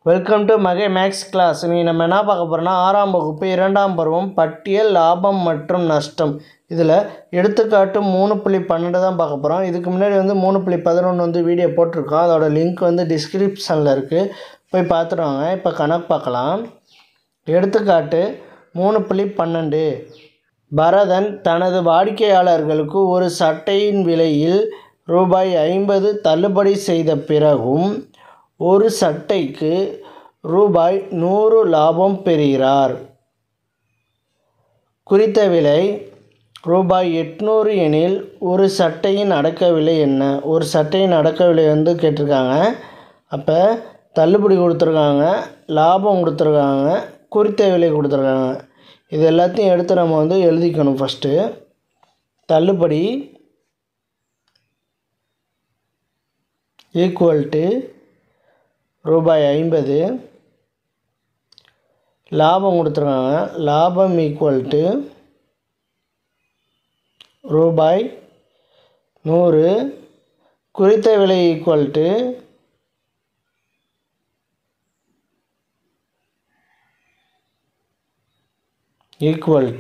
Welcome to Mahe maths class. இன்றைக்கி நம்ம என்ன பார்க்க போகிறோம்னா 6ஆம் வகுப்பு 2ஆம் பருவம் பட்டியல் லாபம் மற்றும் நஷ்டம். இதில் எடுத்துக்காட்டு 3.12 தான் பார்க்க போகிறோம். இதுக்கு முன்னாடி 3.11 வீடியோ போட்டிருக்கோம். அதோட லிங்க் டிஸ்கிரிப்ஷனில் இருக்குது, போய் பார்த்துருவாங்க. இப்போ கணக்கு பார்க்கலாம். எடுத்துக்காட்டு 3.12. பரதன் தனது வாடிக்கையாளர்களுக்கு ஒரு சட்டையின் விலையில் ரூபாய் 50 தள்ளுபடி செய்த பிறகும் ஒரு சட்டைக்கு ரூபாய் 100 லாபம் பெறுகிறார். குறித்த விலை ரூபாய் 800 எனில் ஒரு சட்டையின் அடக்க விலை என்ன? ஒரு சட்டையின் அடக்க விலை கேட்டிருக்காங்க. அப்போ தள்ளுபடி கொடுத்துருக்காங்க, லாபம் கொடுத்துருக்காங்க, குறித்த விலை கொடுத்துருக்காங்க. இது எல்லாத்தையும் எடுத்து நம்ம எழுதிக்கணும். ஃபஸ்ட்டு தள்ளுபடி ஈக்குவல் டு ரூபாய் 50, லாபம் கொடுத்துருக்காங்க, லாபம் ஈக்குவல் டு ரூபாய் 100, குறித்த விலை ஈக்குவல்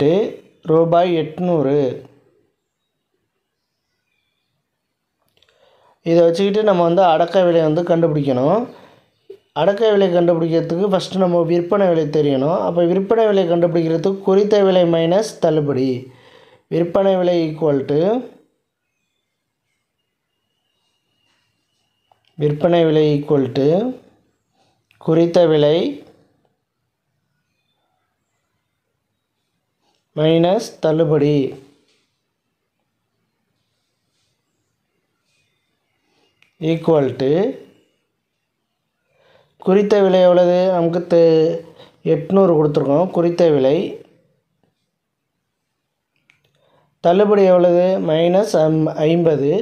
டு ரூபாய் 800. இதை வச்சுக்கிட்டு நம்ம அடக்க விலை கண்டுபிடிக்கணும். அடக்க விலை கண்டுபிடிக்கிறதுக்கு ஃபஸ்ட்டு நம்ம விற்பனை விலை தெரியணும். அப்போ விற்பனை விலை கண்டுபிடிக்கிறதுக்கு குறித்த விலை மைனஸ் தள்ளுபடி. விற்பனை விலை ஈக்குவல் டு குறித்த விலை மைனஸ் தள்ளுபடி. ஈக்குவல் டு குறித்த விலை எவ்வளவு? நமக்கு 800 கொடுத்துருக்கோம். குறித்த விலை தள்ளுபடி எவ்வளவு? மைனஸ் 50.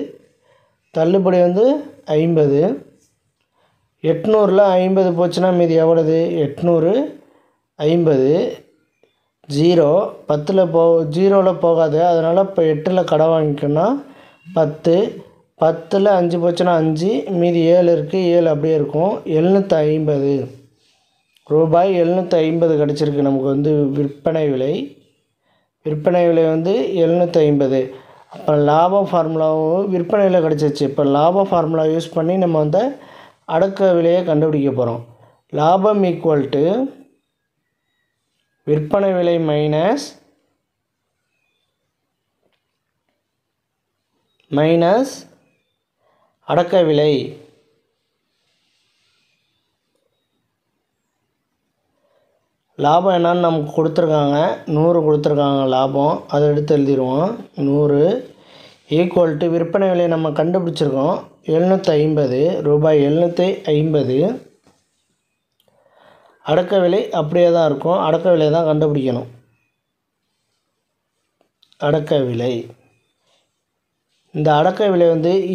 தள்ளுபடி 50. 800ல் 50 போச்சுன்னா மீதி எவ்வளவு? 800 50. 0 10ல் போகாது. அதனால் இப்போ 8ல் கடை வாங்கிக்கணும்னா 10. 10ல் 5 போச்சுன்னா 5, மீதி 7 இருக்குது. 7 அப்படியே இருக்கும். 750 ரூபாய் 750 கிடச்சிருக்கு நமக்கு விற்பனை விலை. விற்பனை விலை 750. அப்போ லாபம் ஃபார்முலாவும் விற்பனை விலை கிடச்சிச்சு. இப்போ லாபம் ஃபார்முலா யூஸ் பண்ணி நம்ம அடக்க விலையை கண்டுபிடிக்க போகிறோம். லாபம் ஈக்குவல் டு விற்பனை விலை மைனஸ் அடக்க விலை. லாபம் என்னன்னு நமக்கு கொடுத்துருக்காங்க, 100 கொடுத்துருக்காங்க லாபம். அதை எடுத்து எழுதிடுவோம். 100 ஈக்குவல் டு விற்பனை விலையை நம்ம கண்டுபிடிச்சிருக்கோம் 750, ரூபாய் 750. அடக்க விலை அப்படியே தான் இருக்கும். அடக்க விலை தான் கண்டுபிடிக்கணும். அடக்க விலை, இந்த அடக்க விலை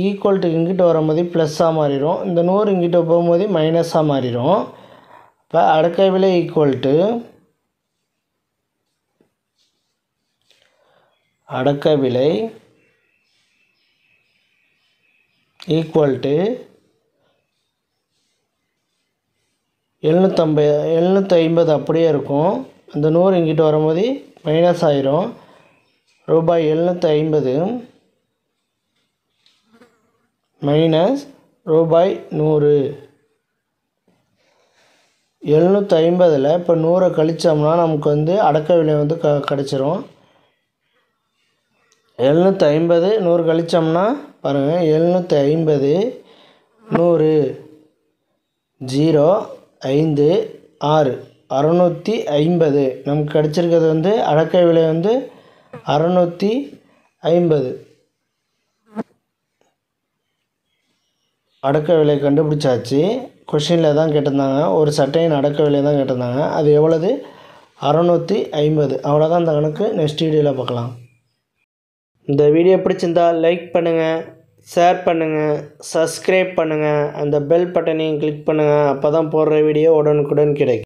ஈக்குவல் டு இங்கிட்ட வரும்போது ப்ளஸ்ஸாக மாறிடும். இந்த 100 இங்கிட்ட போகும்போது மைனஸாக மாறிடும். இப்போ அடக்க விலை ஈக்குவல் டு அடக்க விலை ஈக்குவல் டு 750 அப்படியே இருக்கும். இந்த 100 இங்கிட்ட வரும்போது மைனஸ் ஆயிரும். ரூபாய் 750 மைனஸ் ரூபாய் 100. 750ல் இப்போ 100 கழித்தோம்னா நமக்கு அடக்க விலை கிடச்சிரும். 750 100 கழித்தோம்னா பாருங்கள், 750 100 0 5 6 650. நமக்கு கிடச்சிருக்கிறது அடக்க விலை 650. அடக்க விலை கண்டுபிடிச்சாச்சு. கொஷினில் தான் கேட்டிருந்தாங்க, ஒரு சட்டையின் அடக்க விலை தான் கேட்டிருந்தாங்க. அது எவ்வளவு? 650. அவ்வளோதான் இந்த கணக்கு. நெக்ஸ்ட் வீடியோவில் பார்க்கலாம். இந்த வீடியோ பிடிச்சிருந்தால் லைக் பண்ணுங்கள், ஷேர் பண்ணுங்கள், சப்ஸ்கிரைப் பண்ணுங்கள், அந்த பெல் பட்டனையும் கிளிக் பண்ணுங்கள். அப்போ தான் போடுற வீடியோ உடனுக்குடன் கிடைக்கும்.